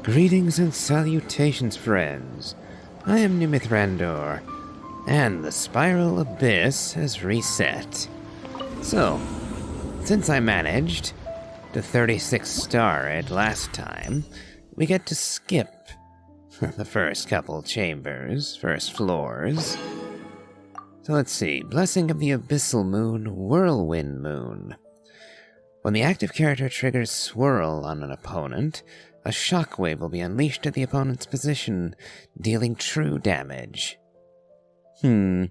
Greetings and salutations, friends. I am Numythrandor, and the Spiral Abyss has reset. So, since I managed to 36 star it last time, we get to skip the first couple chambers, first floors. So let's see, Blessing of the Abyssal Moon, Whirlwind Moon. When the active character triggers Swirl on an opponent, a shockwave will be unleashed at the opponent's position, dealing true damage. I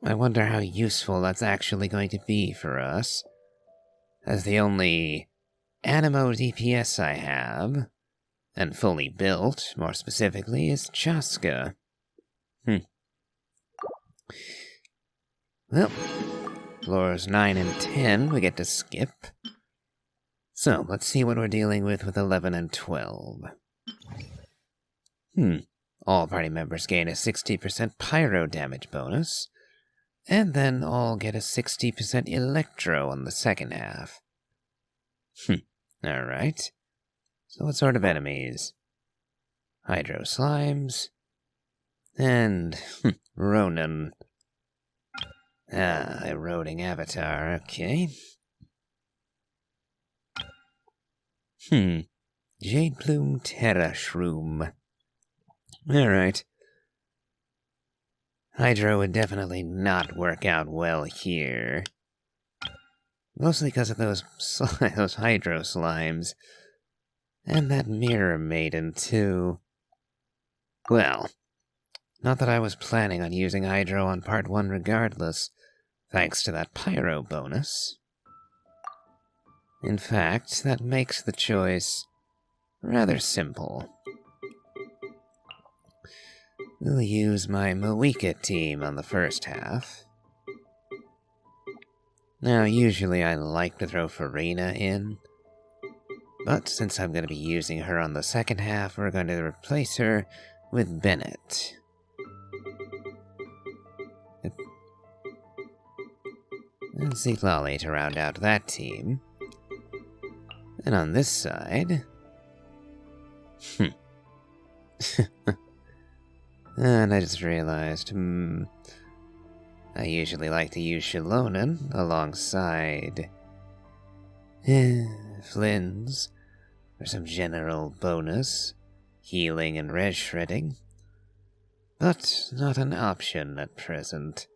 wonder how useful that's actually going to be for us, as the only Animo DPS I have, and fully built, more specifically, is Chaska. Well, floors 9 and 10 we get to skip. So, let's see what we're dealing with 11 and 12. All party members gain a 60% pyro damage bonus, and then all get a 60% electro on the second half. Alright. So what sort of enemies? Hydro slimes, and Ronan. Eroding avatar, okay. Jade Plume Terra Shroom. Alright. Hydro would definitely not work out well here. Mostly because of those Hydro slimes. And that Mirror Maiden, too. Well, not that I was planning on using Hydro on Part 1 regardless, thanks to that Pyro bonus. In fact, that makes the choice rather simple. We'll use my Moeka team on the first half. Now, usually I like to throw Farina in, but since I'm going to be using her on the second half, we're going to replace her with Bennett. And Lolly to round out that team. And on this side... And I just realized, I usually like to use Shilonen alongside... Flynn's for some general bonus, healing and res shredding. But not an option at present.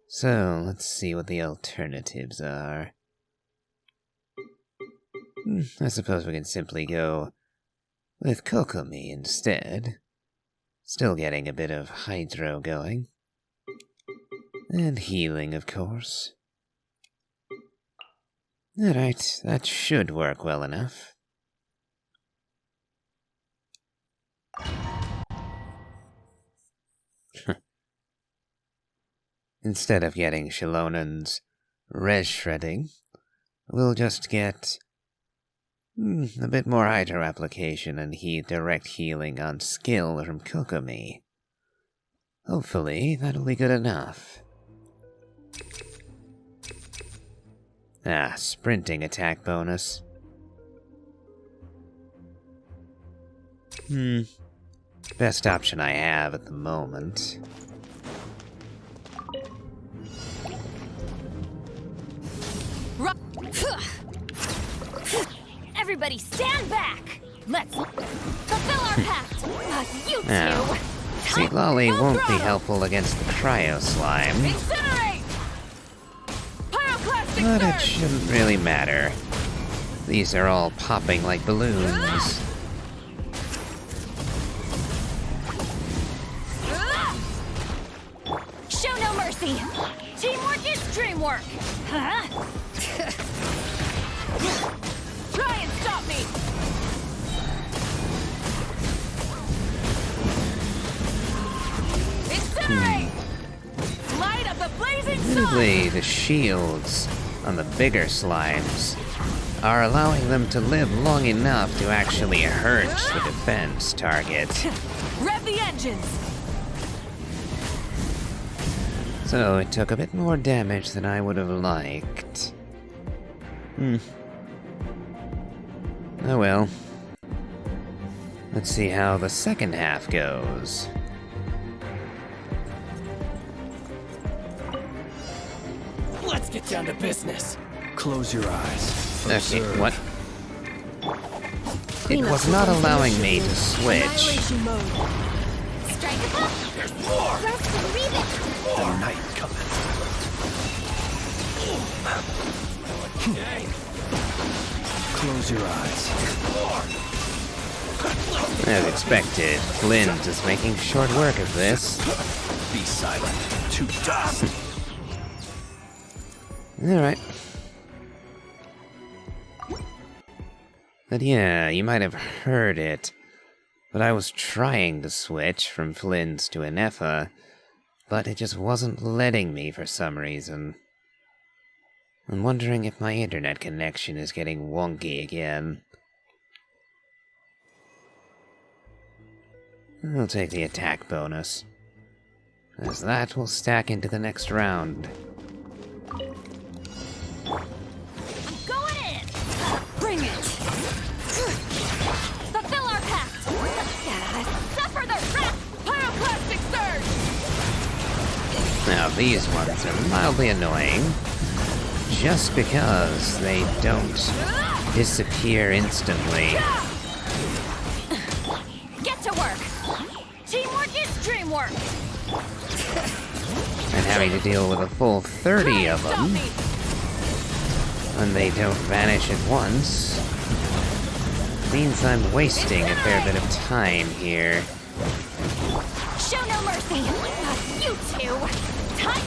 So, let's see what the alternatives are. I suppose we can simply go with Kokomi instead. Still getting a bit of Hydro going. And healing, of course. Alright, that should work well enough. Instead of getting Shilonen's res shredding, we'll just get a bit more Hydro application and direct healing on skill from Kokomi. Hopefully, that'll be good enough. Sprinting attack bonus. Best option I have at the moment. Everybody stand back! Let's fulfill our pact! You two! See, Lolly won't be helpful against the Cryo Slime. Incinerate! Pyroclastic But it surge! shouldn't really matter. These are all popping like balloons. Show no mercy! Teamwork is dreamwork! Huh? Try and stop me! Incinerate! Light up the blazing sun! Admittedly, the shields on the bigger slimes are allowing them to live long enough to actually hurt the defense target. Rev the engines! So it took a bit more damage than I would have liked. Oh well. Let's see how the second half goes. Let's get down to business. Close your eyes. Okay, Observe. what? It was not allowing me to switch. Annihilation mode. Strike a pop. There's more. Rest and leave it. The night cometh. Okay. Close your eyes. As expected, Flint is making short work of this. Be silent. To dust. Alright. But yeah, you might have heard it, but I was trying to switch from Flint's to Anefa, but it just wasn't letting me for some reason. I'm wondering if my internet connection is getting wonky again. I'll take the attack bonus, as that will stack into the next round. I'm going in. Bring it. Fulfill our pact. Suffer the wrath. Pyroclastic surge. Now these ones are mildly annoying, just because they don't disappear instantly. Get to work. Teamwork is dreamwork. And having to deal with a full 30 of them when they don't vanish at once means I'm wasting a fair bit of time here. Show no mercy. Not you two. Time.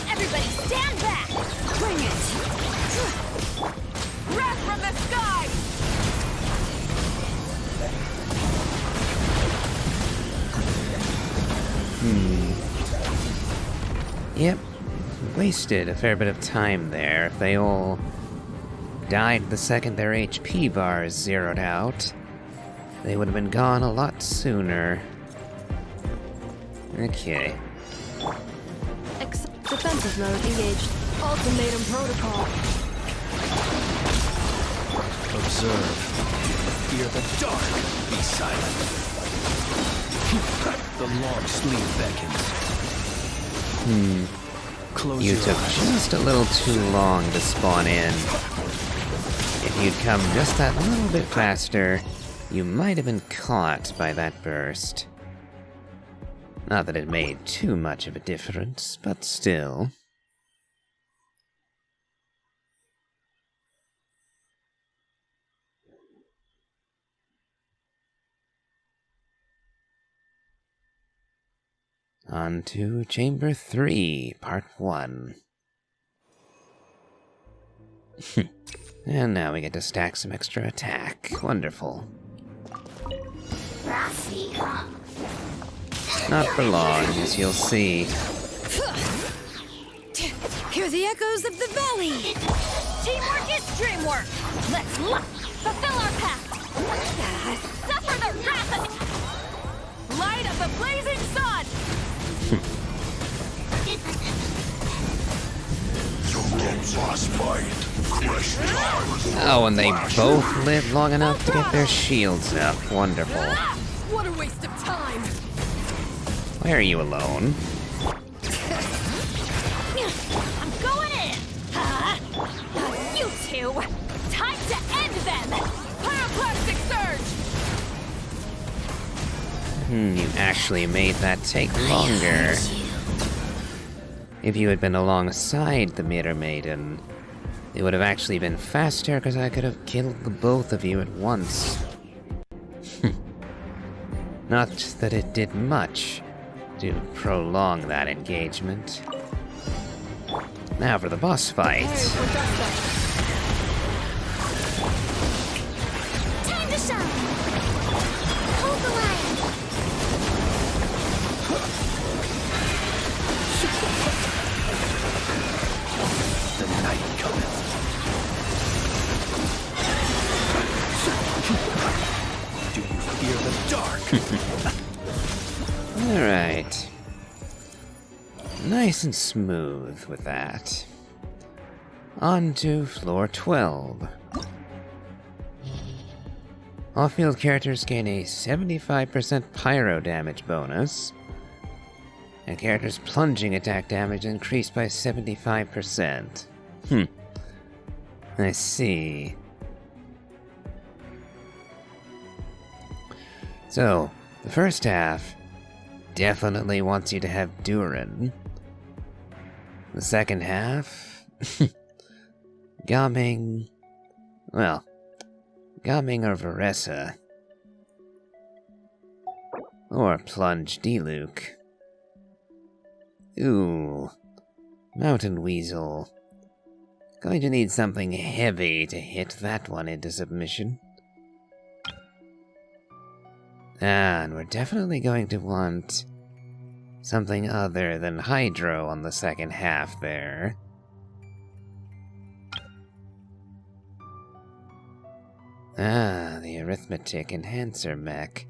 Everybody stand back. Bring it. Wrath from the sky. Yep, wasted a fair bit of time there. If they all died the second their HP bars zeroed out, they would have been gone a lot sooner. Okay. Defensive mode engaged. Ultimatum protocol. Observe. Fear the dark. Be silent. The long sleeve beckons. Close You your took eyes. just a little too long to spawn in. If you'd come just that little bit faster, you might have been caught by that burst. Not that it made too much of a difference, but still. On to Chamber 3, Part 1. And now we get to stack some extra attack. Wonderful. Not for long, as you'll see. Hear the echoes of the valley. Teamwork is dreamwork. Let's fulfill our pact. Suffer the wrath of light of the blazing sun. Oh, and they both lived long enough to get their shields up. Wonderful. What a waste of time. Why are you alone? I'm going in. You two. Time to end them. Pyroclastic surge. You actually made that take longer. If you had been alongside the Mirror Maiden, it would have actually been faster because I could have killed the both of you at once. Not that it did much to prolong that engagement. Now for the boss fight. Time to shine. Hold the line. The night cometh. Do you fear the dark? Alright. Nice and smooth with that. On to floor 12. Off-field characters gain a 75% pyro damage bonus, and characters' plunging attack damage increased by 75%. I see. So, the first half definitely wants you to have Durin. The second half... Gaming... Well, Gaming or Varessa. Or Plunge Diluc. Ooh. Mountain Weasel. Going to need something heavy to hit that one into submission. And we're definitely going to want something other than Hydro on the second half there. Ah, the Arithmetic Enhancer mech.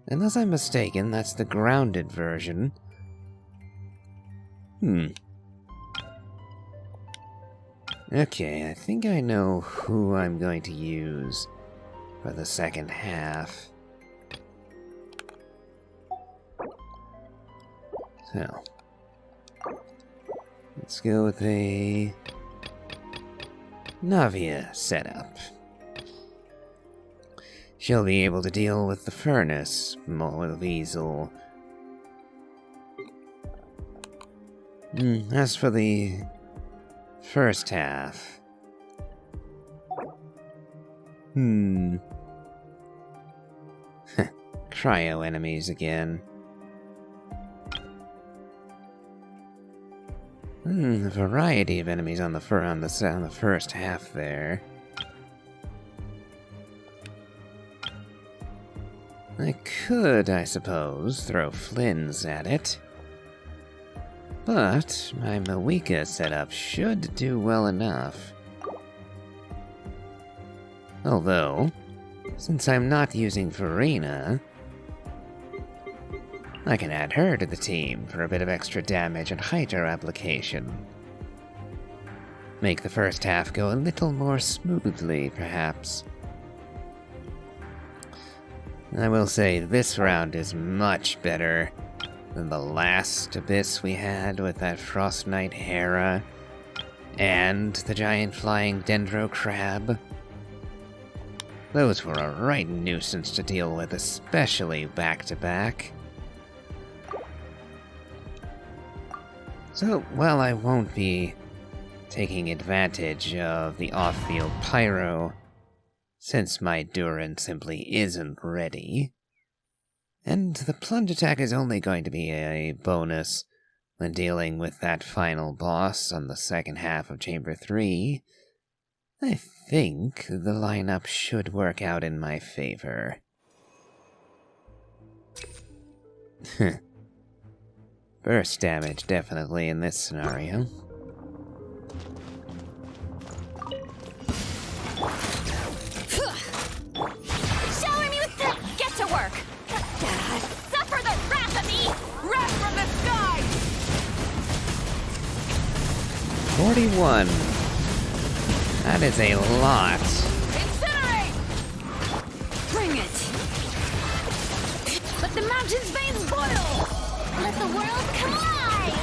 Unless I'm mistaken, that's the grounded version. Okay, I think I know who I'm going to use for the second half. So, let's go with a Navia setup. She'll be able to deal with the furnace with Weasel. As for the first half... Cryo enemies again. A variety of enemies on the first half there. I could, I suppose, throw Flynn's at it. But my Mawika setup should do well enough. Although, since I'm not using Farina, I can add her to the team for a bit of extra damage and Hydro application. Make the first half go a little more smoothly, perhaps. I will say this round is much better than the last Abyss we had with that Frost Knight Hera and the giant flying Dendro Crab. Those were a right nuisance to deal with, especially back-to-back. So, while I won't be taking advantage of the off-field pyro, since my Durin simply isn't ready, and the plunge attack is only going to be a bonus when dealing with that final boss on the second half of Chamber 3, I think the lineup should work out in my favor. Burst damage, definitely, in this scenario. Shower me with the... Get to work! Suffer the wrath of me! Wrath from the sky! 41. That is a lot. Incinerate! Bring it! Let the mountain's veins boil! Let the world collide!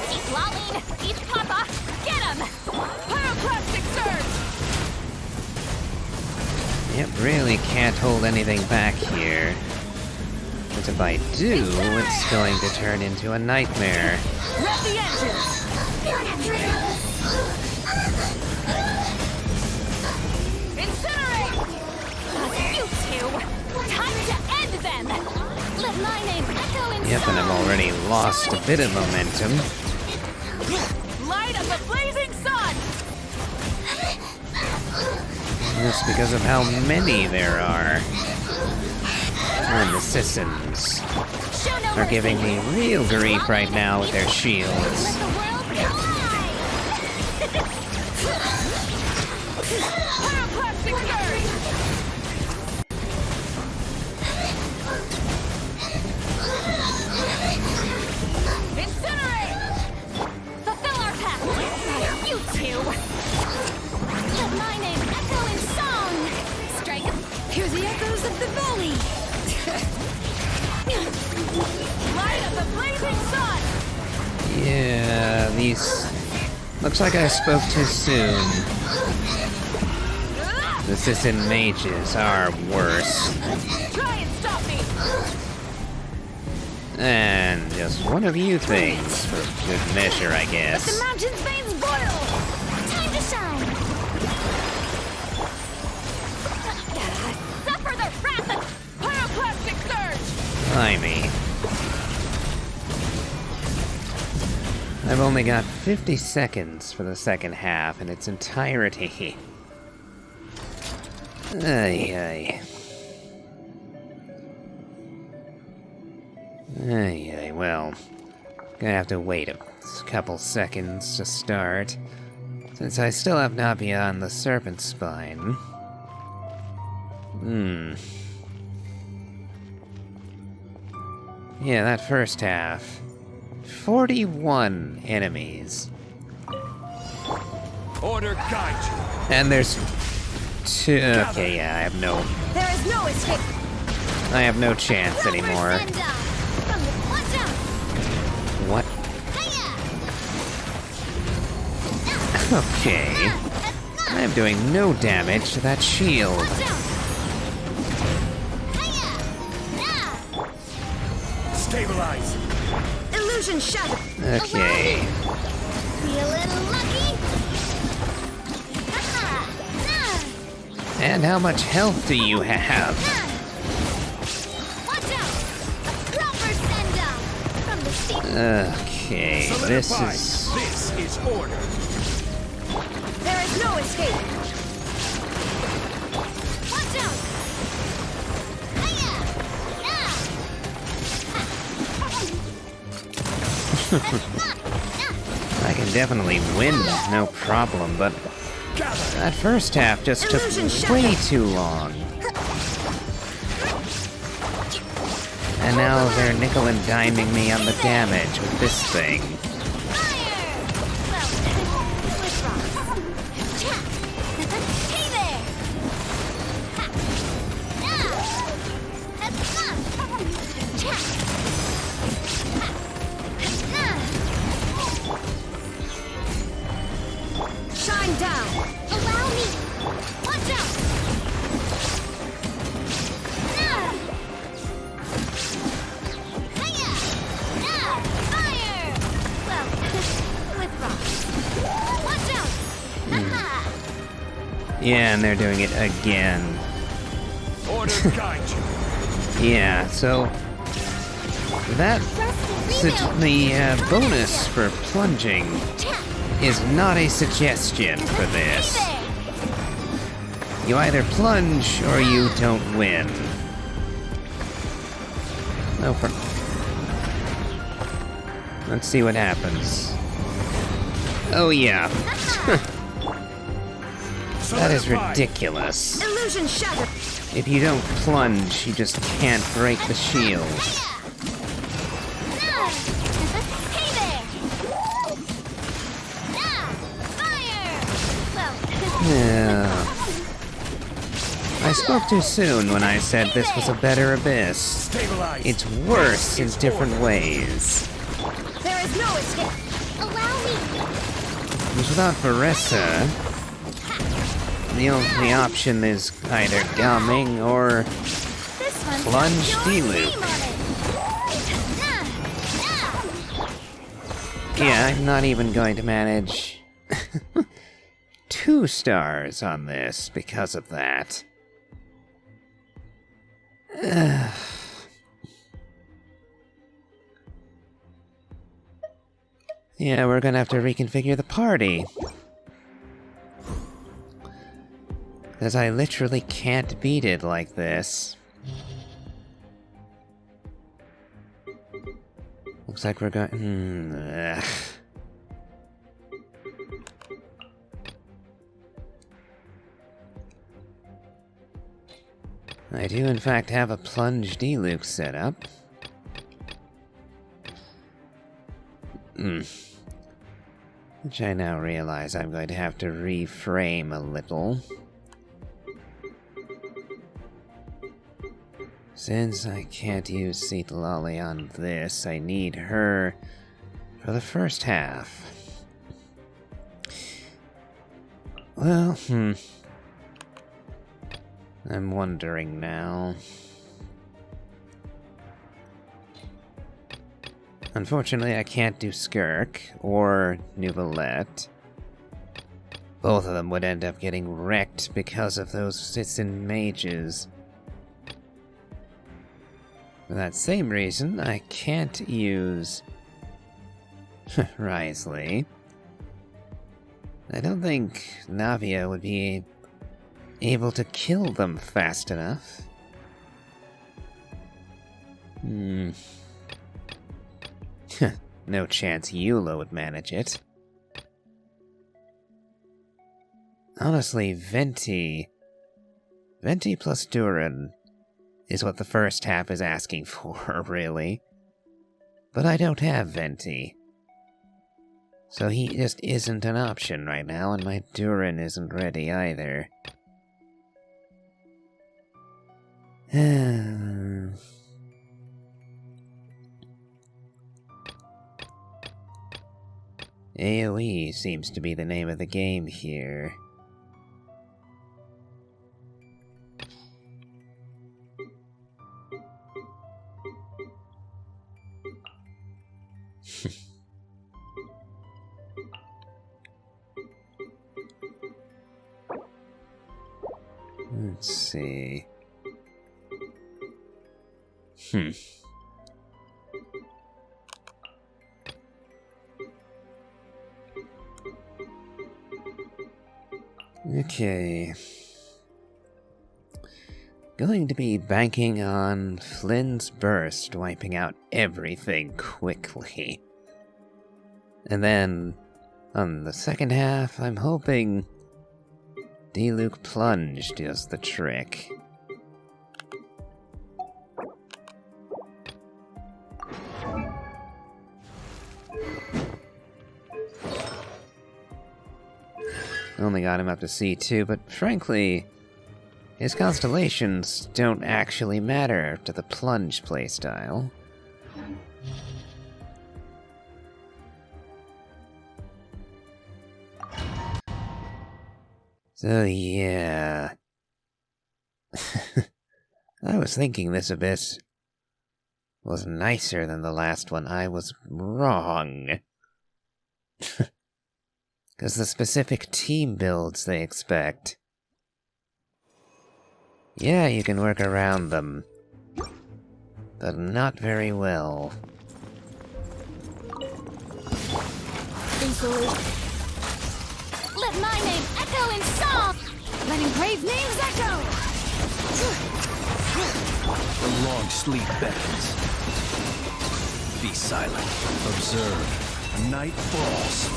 Eat Lolline! Eat Papa! Get him! Pyroclastic surge! Yep, really can't hold anything back here. But if I do, it's going to turn into a nightmare. Rev the engines! Incinerate! You two! Time to end them! Let my name echo in Yep, and I've already lost a bit of momentum. Light of the blazing sun! Just because of how many there are. And the Sissons Show no are giving me real grief right now with their shields. Let the world collide! Pyroclastic surge! Incinerate! Fulfill our path! You two! Let my name echo in song! Strike Hear the echoes of the valley! Light of the blazing sun! Yeah, these... Looks like I spoke too soon. The assistant mages are worse. Try and stop me! And just one of you things, for good measure, I The guess. mountain's veins boil! Time to shine! Suffer the wrath of pyroclastic surge! Blimey. I've only got 50 seconds for the second half in its entirety. Ay. Well, gonna have to wait a couple seconds to start, since I still have not beyond the serpent spine. Yeah, that first half. 41 enemies. Order guide you. And there's two. Okay, yeah, There is no escape! I have no chance anymore. What? Okay. I'm doing no damage to that shield. Stabilize. Illusion shattered! Okay. Feel it lucky? And how much health do you have? Watch out! A proper send-down from the steep. Okay, this Solidified. is... This is order. There is no escape. Watch out! I can definitely win, no problem, but Gather. that first half just took way too long. And now they're nickel and diming me on the damage with this thing. Hey there! Shine down! Allow me! Watch out! Fire! Well, with rocks. Watch out! Yeah, and they're doing it again. Order guide you. Yeah, so... That... The bonus for plunging is not a suggestion for this. You either plunge or you don't win. Oh, for... Let's see what happens. Oh yeah. That is ridiculous. Illusion shattered! If you don't plunge, you just can't break the shield. Hey there! Fire! Yeah. I spoke too soon when I said this was a better abyss. Stabilize. It's worse in different ways. There is no escape! Allow me! Because without Varessa, the only option is either gumming or This one's Plunge got your D-loop. name on it. yeah, I'm not even going to manage 2 stars on this because of that. Yeah, we're gonna have to reconfigure the party. Because I literally can't beat it like this. Looks like we're going... I do in fact have a plunge D-loop set up. Which I now realize I'm going to have to reframe a little. Since I can't use Seatlolly on this, I need her for the first half. Well, I'm wondering now. Unfortunately, I can't do Skirk or Nouvellette. Both of them would end up getting wrecked because of those Sitsin mages. For that same reason, I can't use Risley. I don't think Navia would be able to kill them fast enough. No chance Eula would manage it. Honestly, Venti plus Durin is what the first half is asking for, really. But I don't have Venti. So he just isn't an option right now, and my Durin isn't ready either. AoE seems to be the name of the game here. Let's see. Okay. Going to be banking on Flynn's Burst, wiping out everything quickly. And then, on the second half, I'm hoping Diluc Plunge does the trick. Only got him up to C2, but frankly, his constellations don't actually matter to the Plunge playstyle. So yeah. I was thinking this abyss was nicer than the last one. I was wrong. Because the specific team builds they expect. Yeah, you can work around them. But not very well. Let my name echo in song! Letting brave names echo! The long sleep beckons. Be silent. Observe. Night falls.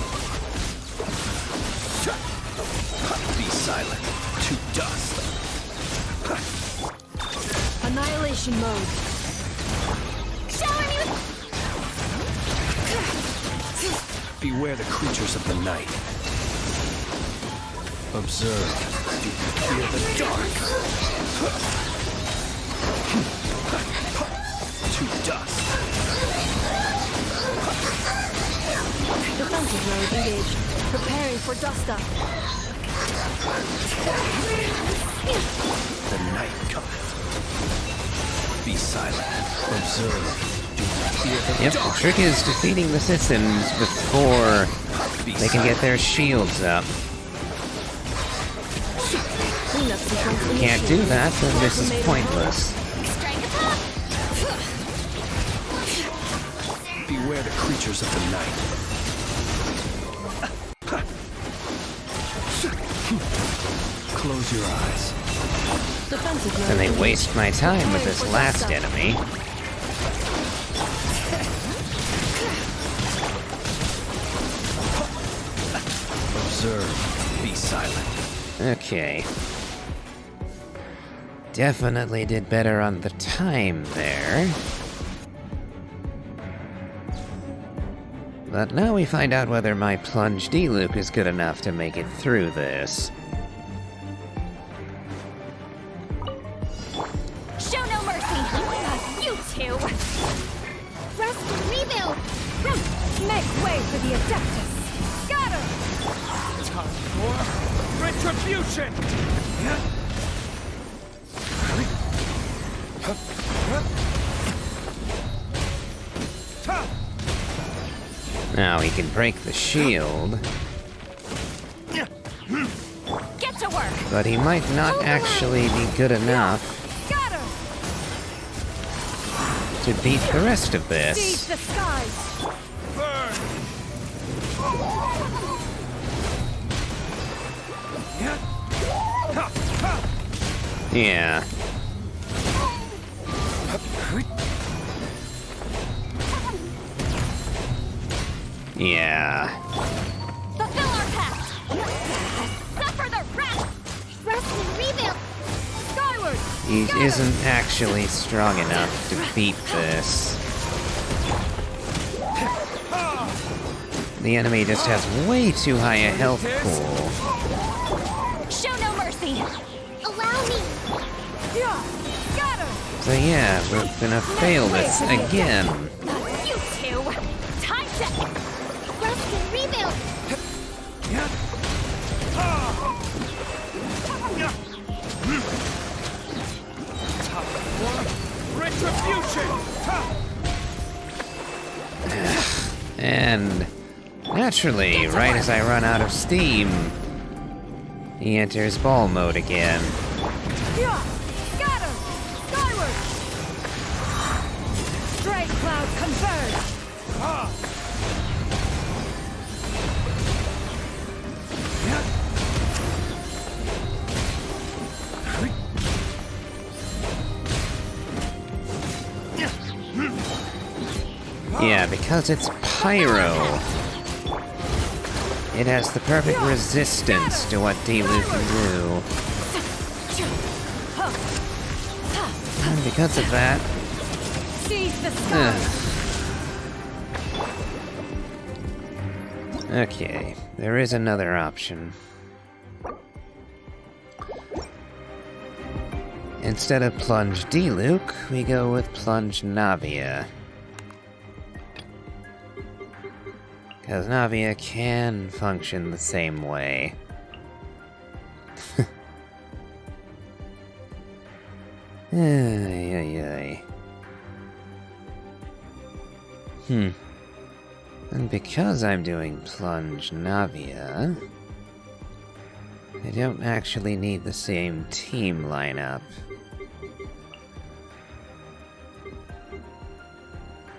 Be silent. To dust. Annihilation mode. Shower me with... Beware the creatures of the night. Observe. Do you hear the dark? To dust. Defensive mode engaged. Preparing for dust up. The night cometh. Be silent. Observe. Do you hear the Yep, dark? the trick is defeating the Sithins before they can get their shields up. Can't do that, then this is pointless. Beware the creatures of the night. Close your eyes. Defensive mode. And they waste my time with this last enemy. Observe. Be silent. Okay. Definitely did better on the time there. But now we find out whether my Plunge Diluc is good enough to make it through this. Show no mercy! Rest and rebuild! Make way for the Adeptus! Scatter! Time for retribution! Now he can break the shield, Get to work! but he might not actually be good enough Scatter! to beat the rest of Seize this. the skies! Burn! Yeah. Yeah. Fulfill our pact! Suffer the wrath! Rest and rebuild! Skyward! He Scatter! isn't actually strong enough to beat this. The enemy just has way too high a health pool. Show no mercy! Allow me! Yeah! Scatter! So yeah, we're gonna fail this again. You two! Time to... Rest and rebuild! Retribution! And naturally, right as I run out of steam, he enters ball mode again. Yeah! Scatter! Skyward! Stray cloud converge! Yeah, because it's pyro. It has the perfect resistance to what D-Lu can do. And because of that, Seize the skies! okay, there is another option. Instead of Plunge Diluc, we go with Plunge Navia. Because Navia can function the same way. Ay, ay, ay. And because I'm doing Plunge Navia, I don't actually need the same team lineup.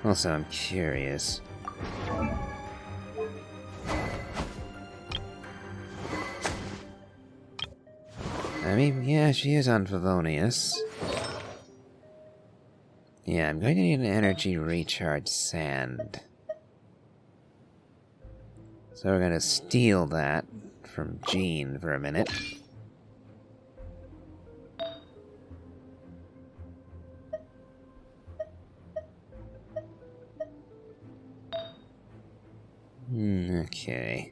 Also, I'm curious. I mean, yeah, she is on Favonius. Yeah, I'm going to need an energy recharge sand. So we're gonna steal that from Jean for a minute. Okay.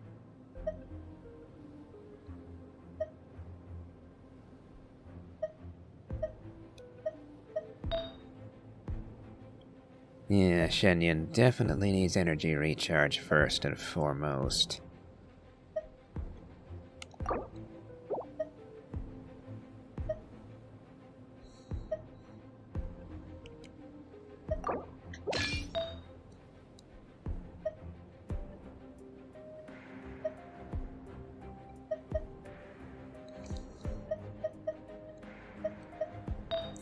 Yeah, Shenyan definitely needs energy recharge first and foremost.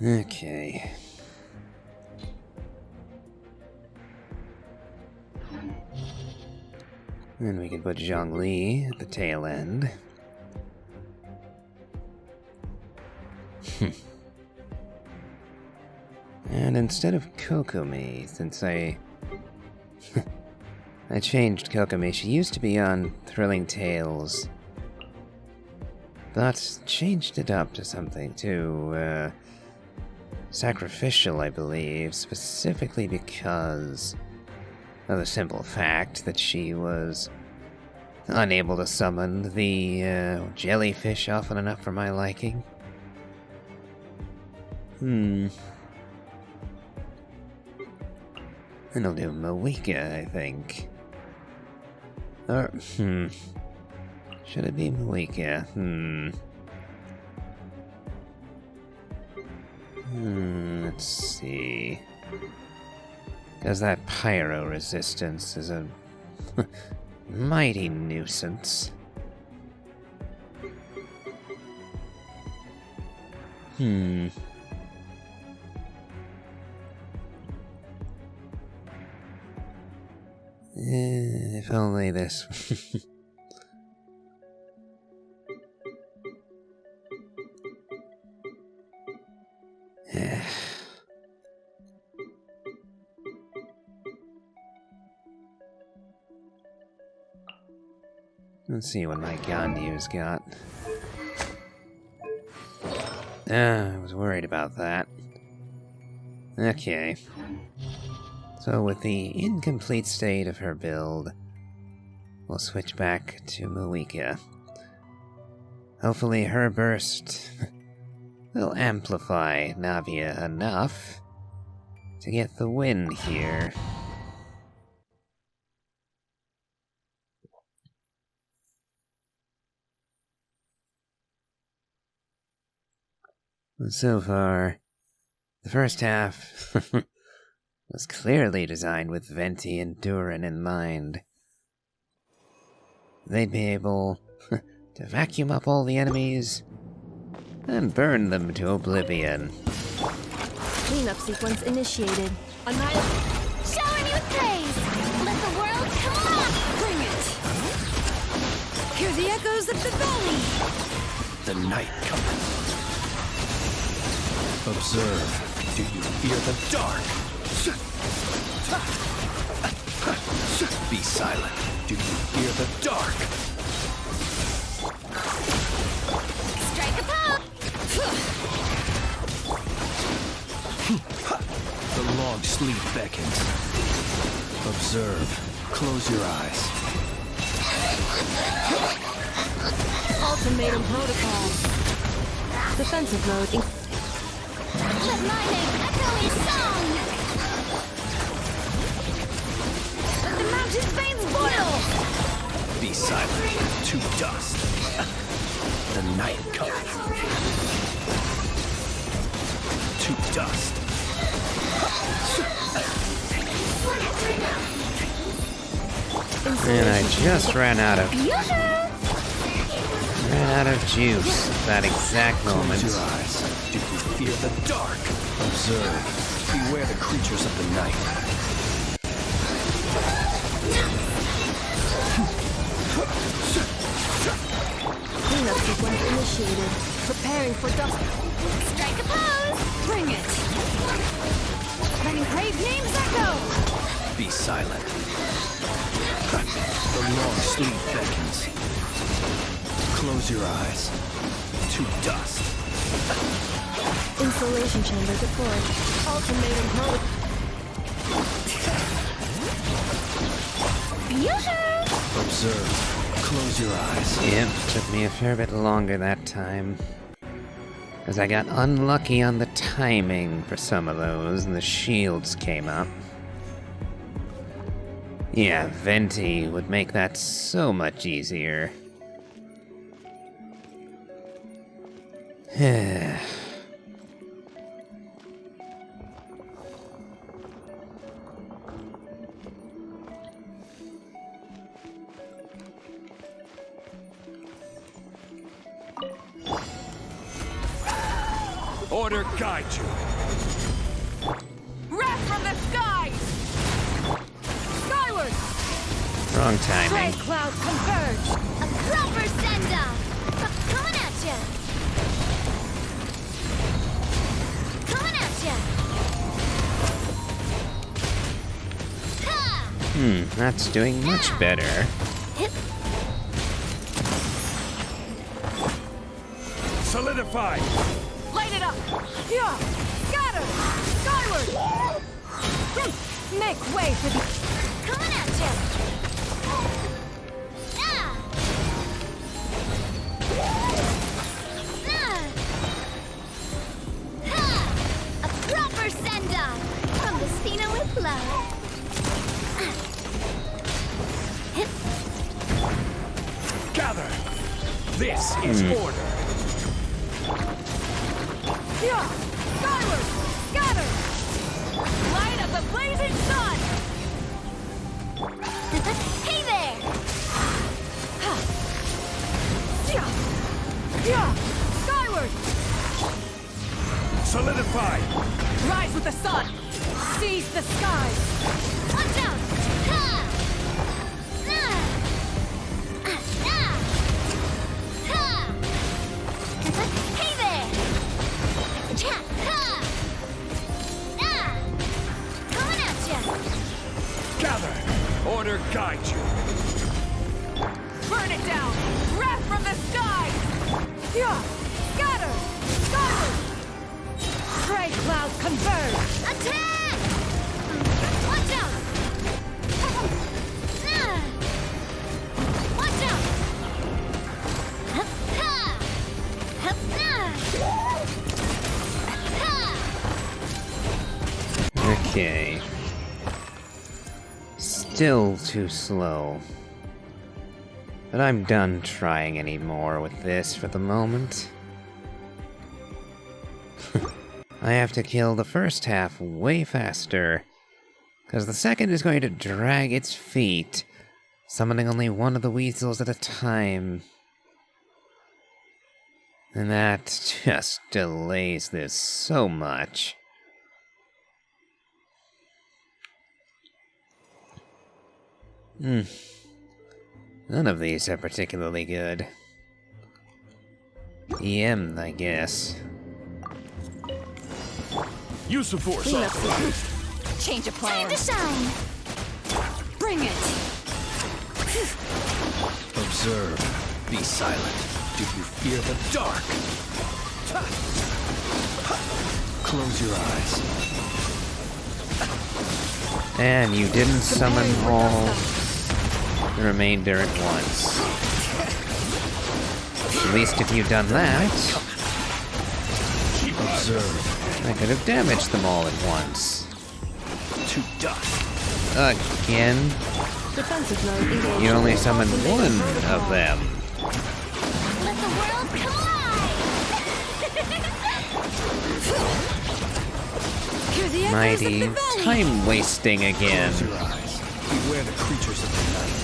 Okay. Then we can put Zhongli at the tail end. And instead of Kokomi, since I changed Kokomi, she used to be on Thrilling Tales, but changed it up to something too, sacrificial, I believe, specifically because of the simple fact that she was unable to summon the jellyfish often enough for my liking. It'll do Moika, I think. Or, should it be Moika? Let's see. Because that pyro resistance is a mighty nuisance. If only this... Let's see what my Ganyu's got. I was worried about that. Okay. So with the incomplete state of her build, we'll switch back to Moika. Hopefully her burst will amplify Navia enough to get the win here. So far, the first half was clearly designed with Venti and Durin in mind. They'd be able to vacuum up all the enemies and burn them to oblivion. Cleanup sequence initiated. Shower me with praise! Let the world come on! Bring it! Hear the echoes of the valley! The night cometh. Observe. Do you fear the dark? Be silent. Do you fear the dark? Strike a pose! The long sleep beckons. Observe. Close your eyes. Ultimatum protocol. Defensive mode. Let my name echo his song! Let the mountain's veins boil! Be silent. To dust. The night cometh. To dust. And I just ran out of juice at that exact moment. Close your eyes. Do you fear the dark? Observe. Beware the creatures of the night. Cleanup sequence initiated. Preparing for dust. Strike a pose! Bring it! Letting crave names echo! Be silent. The long sleep beckons. Close your eyes. To dust. Installation chamber deployed. Ultimatum protocol. Observe. Close your eyes. Yep, took me a fair bit longer that time. As I got unlucky on the timing for some of those, and the shields came up. Yeah, Venti would make that so much easier. Order guide you. Wrath from the skies! Skyward! Wrong Gray timing. clouds converge! A proper send-off! Coming at ya! Coming at ya! Ha! That's doing much better. Hip! Solidify. Light it up! Yeah! Scatter! Skyward! Make way for the... Coming at ya! Ah! Ah! Ha! A proper send-off! From the Spina with love! This is order. Yeah! Skyward! Scatter! Light up the blazing sun! Hey there! Yeah! Skyward! Solidify. Rise with the sun! Seize the skies! Watch out! Hey there! Coming at ya! Gather. Order guide you. Burn it down! Wrath from the sky! Yeah! Scatter! Skyward! Gray clouds converge! Attack! Watch out! Watch out! Okay. Still too slow. But I'm done trying any more with this for the moment. I have to kill the first half way faster, because the second is going to drag its feet, summoning only one of the weasels at a time. And that just delays this so much. None of these are particularly good. EM, I guess. Use the force. Change of plan. Time to shine! Bring it! Observe. Be silent. Do you fear the dark? Close your eyes. And you didn't summon all the remainder at once. At least if you'd done that, Observe. I could have damaged them all at once. To dust. Again, Defensive mode engaged. you only summoned one of them. Let the world collide! Hear the echoes Mighty of the valley! time wasting again. Close your eyes. Beware the creatures of the night.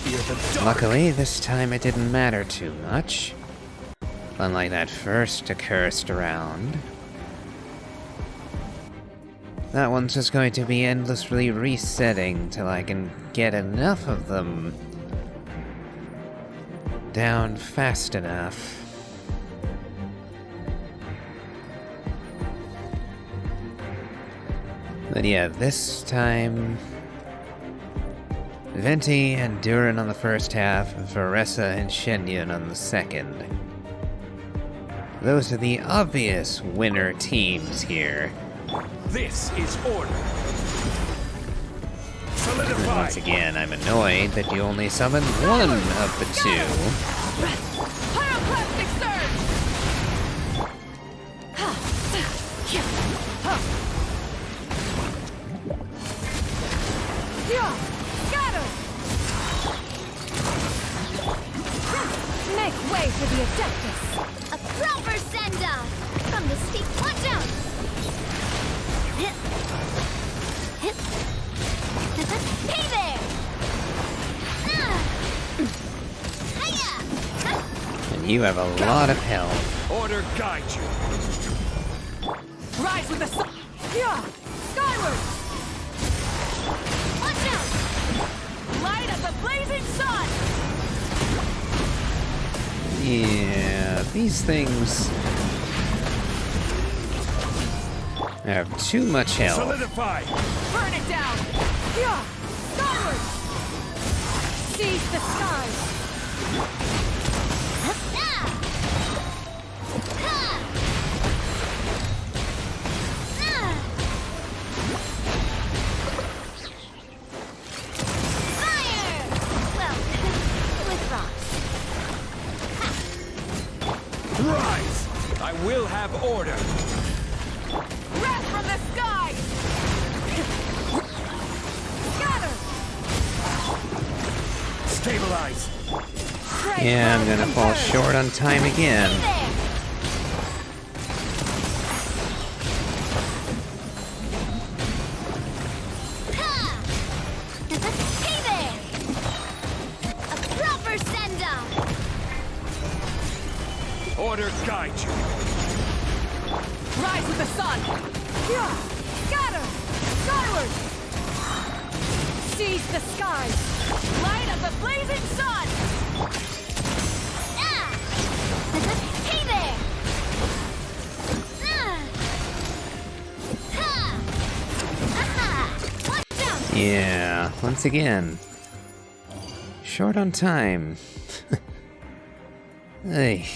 Do you fear the dark? Luckily, this time it didn't matter too much. Unlike that first accursed round. That one's just going to be endlessly resetting till I can get enough of them down fast enough. But yeah, this time Venti and Duran on the first half, Varessa and Shenyun on the second. Those are the obvious winner teams here. This is order. And Solidify. once again, I'm annoyed that you only summoned one of the two. Pyroclastic surge! Scatter! Make way for the Adeptus! A proper send-off! From the steep, watch out! Hey there! And you have a lot of health. Order guide you. Rise with the sun! Yeah! Skyward! Watch out! Light of the blazing sun! Yeah, these things have too much health. Solidify. Burn it down! Yeah! Skyward! Seize the skies! Fire! Well, with rocks. Rise. I will have order. Wrath from the sky! Scatter! Stabilize. Yeah, I'm gonna fall short on time again. Hey there! A proper send-up! Order guide you. Rise with the sun! Yeah! Scatter! Skyward! Seize the skies! Light of the blazing sun! Ah! Hey there! Ah! Ha! Aha! Watch out! Yeah, once again. Short on time. Hey.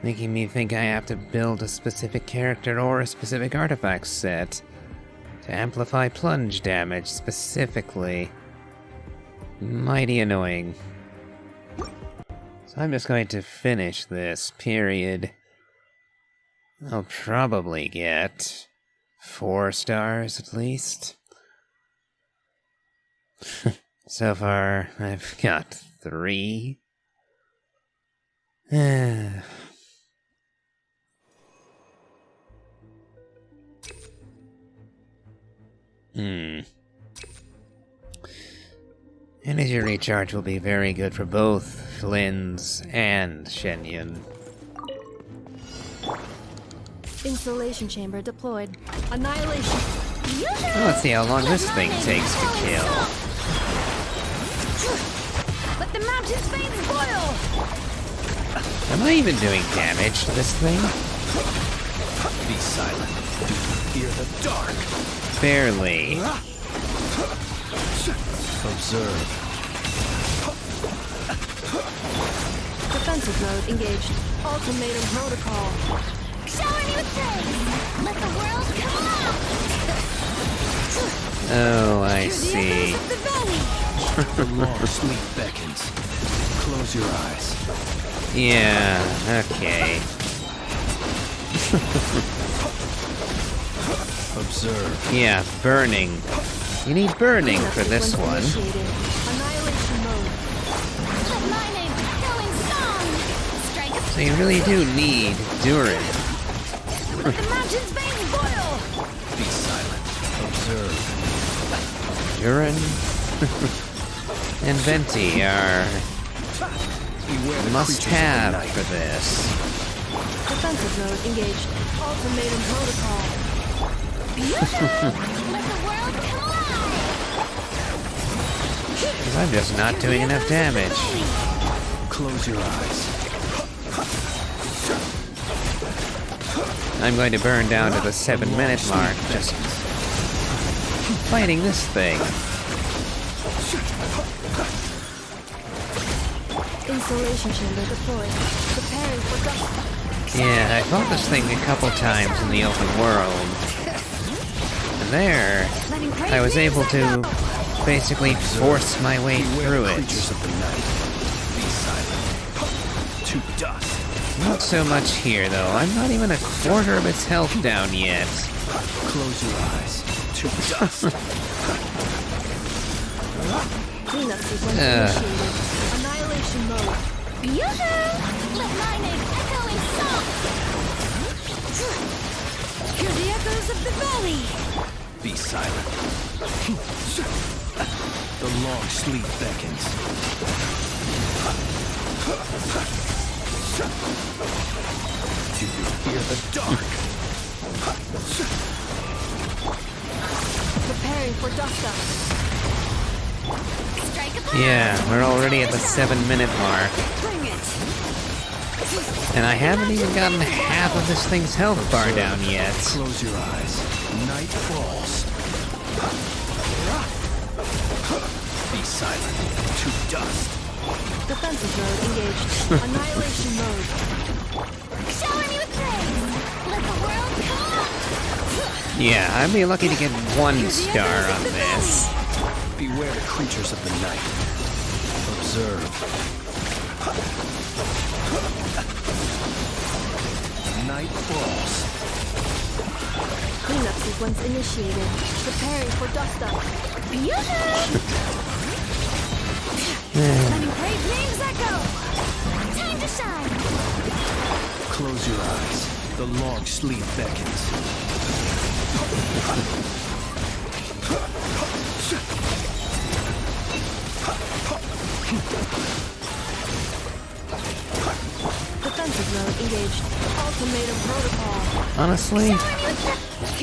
Making me think I have to build a specific character or a specific artifact set to amplify plunge damage specifically. Mighty annoying. So I'm just going to finish this, period. I'll probably get 4 stars at least. So far, I've got 3. Energy recharge will be very good for both Flynn's and Shenyun. Installation chamber deployed. Annihilation. Well, let's see how long this thing takes to kill. Let the mountain's veins boil! Am I even doing damage to this thing? Be silent. Do you fear the dark? Barely. Observe. Defensive mode engaged. Ultimatum protocol. Shower me with praise! Let the world come alive! Oh, I Hear the see. echoes of the valley! The long sleep beckons. Close your eyes. Yeah, okay. Observe. Yeah, burning. You need burning for this one. Initiated. Annihilation mode. Let my name echo in song! Strike a So you really do need Durin. Let the mountain's veins boil! Be silent. Observe. Durin and Venti are Beware the must-have creatures for this. Defensive mode engaged. Ultimatum protocol. Let the world come alive! Because I'm just not doing enough damage. of the night. Close your eyes. I'm going to burn down to the 7-minute mark just fighting this thing. Installation chamber deployed. Preparing for dust. Yeah, I fought this thing a couple times in the open world. And there, Letting praise I was names able to echo. basically force my way Beware through the it. creatures of the night. Be silent. To dust. Not so much here, though. I'm not even a quarter of its health down yet. Close your eyes. To dust. Cleanup sequence initiated. Annihilation mode. Let my name echo in song! Hear the echoes of the valley! Be silent. The long sleep beckons. Do you fear the dark? Preparing for dust up. Strike a Yeah, we're already at the 7-minute mark. Bring it! And I haven't even gotten half of this thing's health bar down yet. Close your eyes. Night falls. Be silent. To dust. Defensive mode engaged. Annihilation mode. Shower me with praise! Let the world come up! Yeah, I'd be lucky to get 1 star on this. Beware the creatures of the night. Observe. Night falls. Cleanup sequence initiated. Preparing for dust up. Letting brave names echo. Time to shine. Close your eyes. The long sleep beckons. Defensive mode engaged. Ultimatum protocol. Honestly,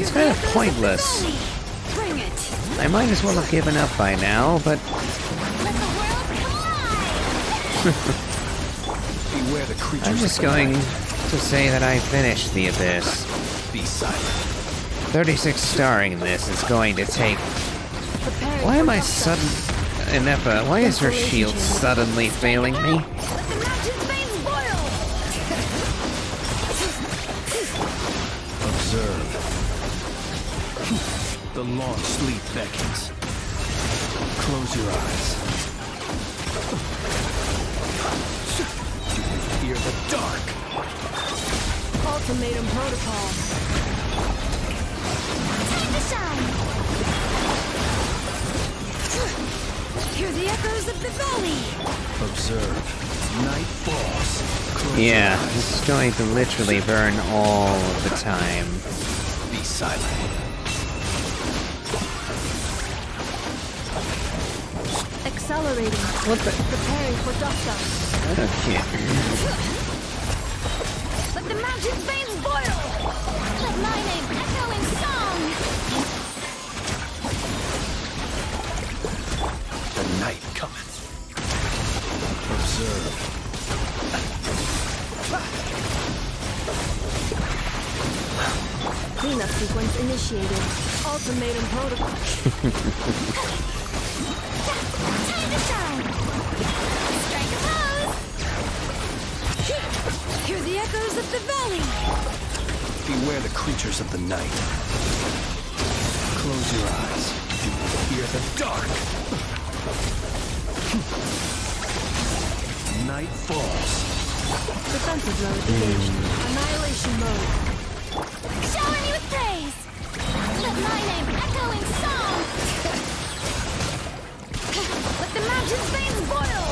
it's kind of pointless. Bring it. I might as well have given up by now, but Let the world collide. Beware the creatures. I'm just going to say that I finished the Abyss. Be silent. 36 starring this is going to take... Preparing Why for am I dust sudden... Ineppa, why is her shield suddenly failing me? Let the mountain's veins boil. Observe. The long sleep beckons. Close your eyes. You can fear the dark. Ultimatum protocol. Time to shine. Hear the echoes of the valley. Observe. Night falls. Close Yeah, your eyes. this is going to literally burn all of the time. Be silent. Accelerating. What the... Preparing for dust up. Okay. Let the mountain's veins boil. Let my name echo in song. The night cometh. Observe. Cleanup sequence initiated. Ultimatum protocol. Time to shine. Strike a pose. Hear the echoes of the valley. Beware the creatures of the night. Close your eyes. You will fear the dark. Night falls. Defensive mode engaged. Annihilation mode. Shower me with praise. Let my name echo in song. Let the mountain's veins boil.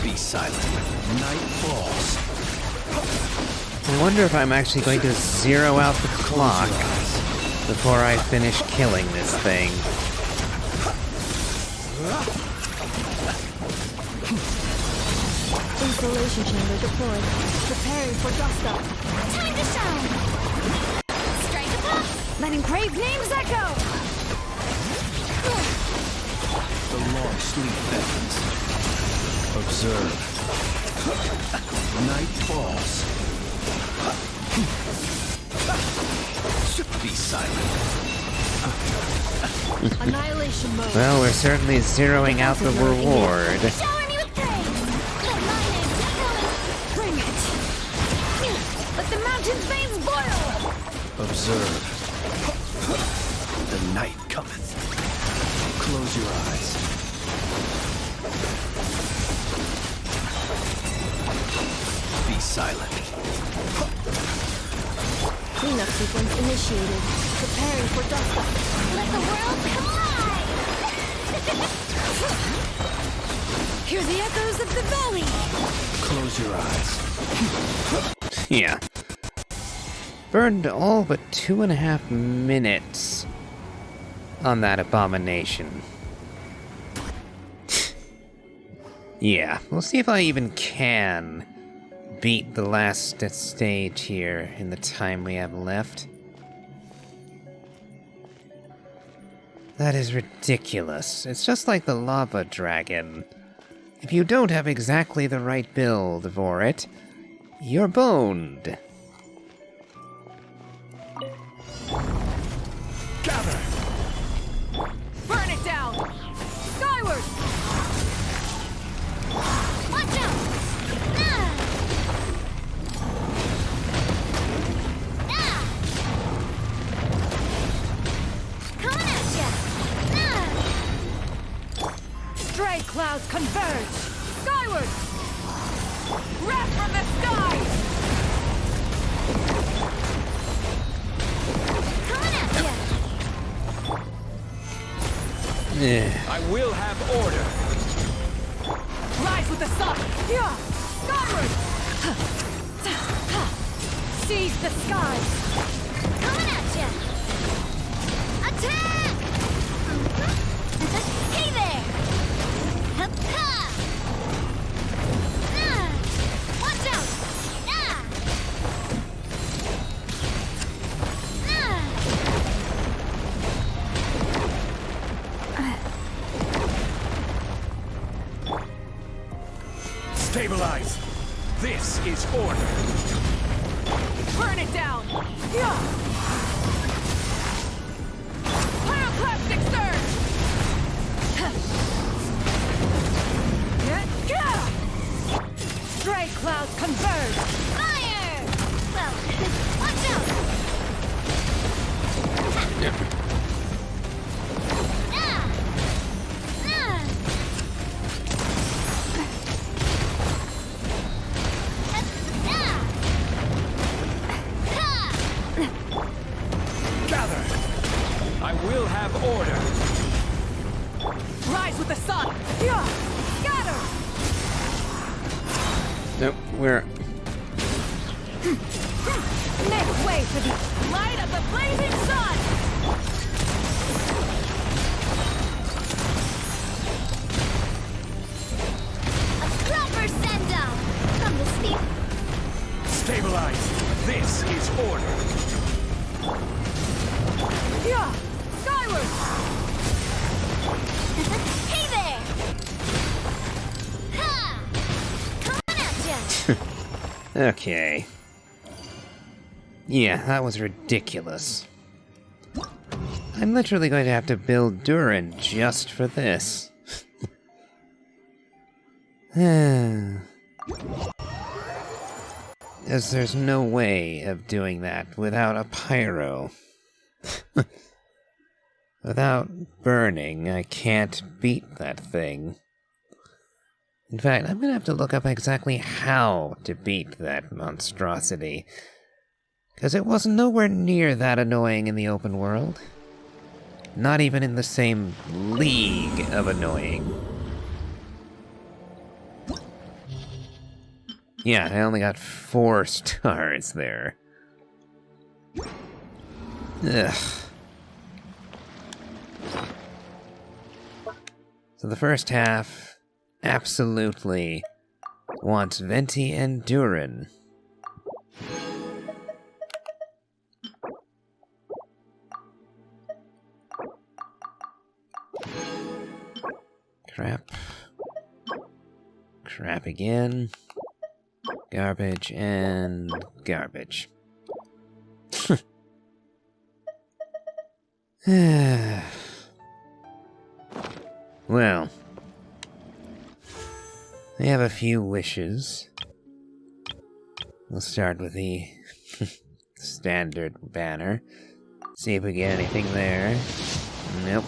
Be silent. Night falls. I wonder if I'm actually going to zero out the clock before I finish killing this thing. Installation chamber deployed. Preparing for dust up. Time to shine. Strike a pop. Letting brave names echo. The long sleep beckons. Observe. Night falls. Be silent. Annihilation mode. Well, we're certainly zeroing out the reward. Shower me with praise. Let my name echo in. Bring it. Let the mountain's veins boil. Observe. The night cometh. Close your eyes. Be silent. Cleanup sequence initiated. Preparing for dust up. Let the world collide. Hear the echoes of the valley. Close your eyes. Yeah. Burned all but 2.5 minutes on that abomination. Yeah, we'll see if I even can beat the last stage here in the time we have left. That is ridiculous. It's just like the lava dragon. If you don't have exactly the right build for it, you're boned. Gather! Burn it down. Skyward. Watch out. Ah. Ah. Coming at ya. Ah. Stray clouds converge. Skyward. Wrath from the skies. I will have order. Rise with the sun! Yeah! Skyward! Seize the skies! Coming at ya! Attack! Hey there! Watch out! Stabilize. This is order. Burn it down! Yeah! Pyroclastic surge! Stray clouds converge! Fire! Well, watch out! Gather. I will have order. Rise with the sun! Yeah! Scatter! Nope, we're... Make way for the light of the blazing sun! A proper send-down from the steep. Stabilize. This is order. Yeah! Skyward! Hey there! Ha! Coming at ya! Okay. Yeah, that was ridiculous. I'm literally going to have to build Durin just for this. As there's no way of doing that without a pyro. Without burning, I can't beat that thing. In fact, I'm gonna have to look up exactly how to beat that monstrosity. Because it was nowhere near that annoying in the open world. Not even in the same league of annoying. Yeah, I only got 4 stars there. Ugh. So the first half absolutely wants Venti and Durin. Crap. Crap again. Garbage and garbage. Well, I have a few wishes. We'll start with the standard banner. See if we get anything there. Nope.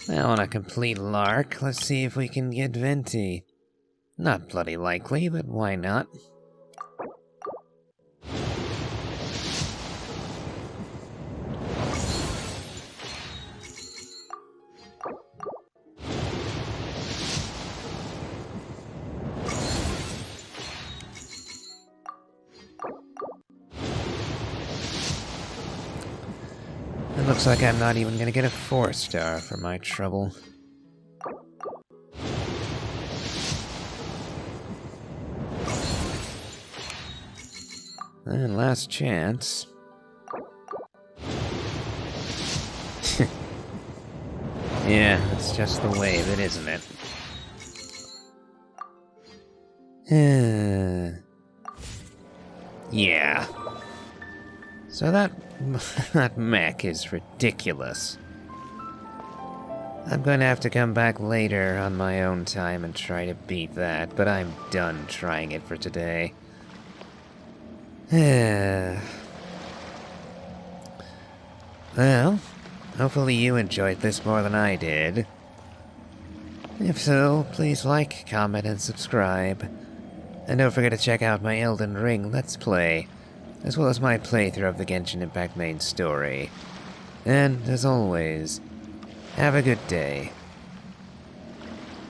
Now on a complete lark, let's see if we can get Venti. Not bloody likely, but why not? It looks like I'm not even gonna get a 4-star for my trouble. And last chance. Yeah, that's just the way of it, isn't it? Yeah. So that mech is ridiculous. I'm going to have to come back later on my own time and try to beat that, but I'm done trying it for today. Well, hopefully you enjoyed this more than I did. If so, please like, comment, and subscribe. And don't forget to check out my Elden Ring Let's Play, as well as my playthrough of the Genshin Impact main story. And as always, have a good day.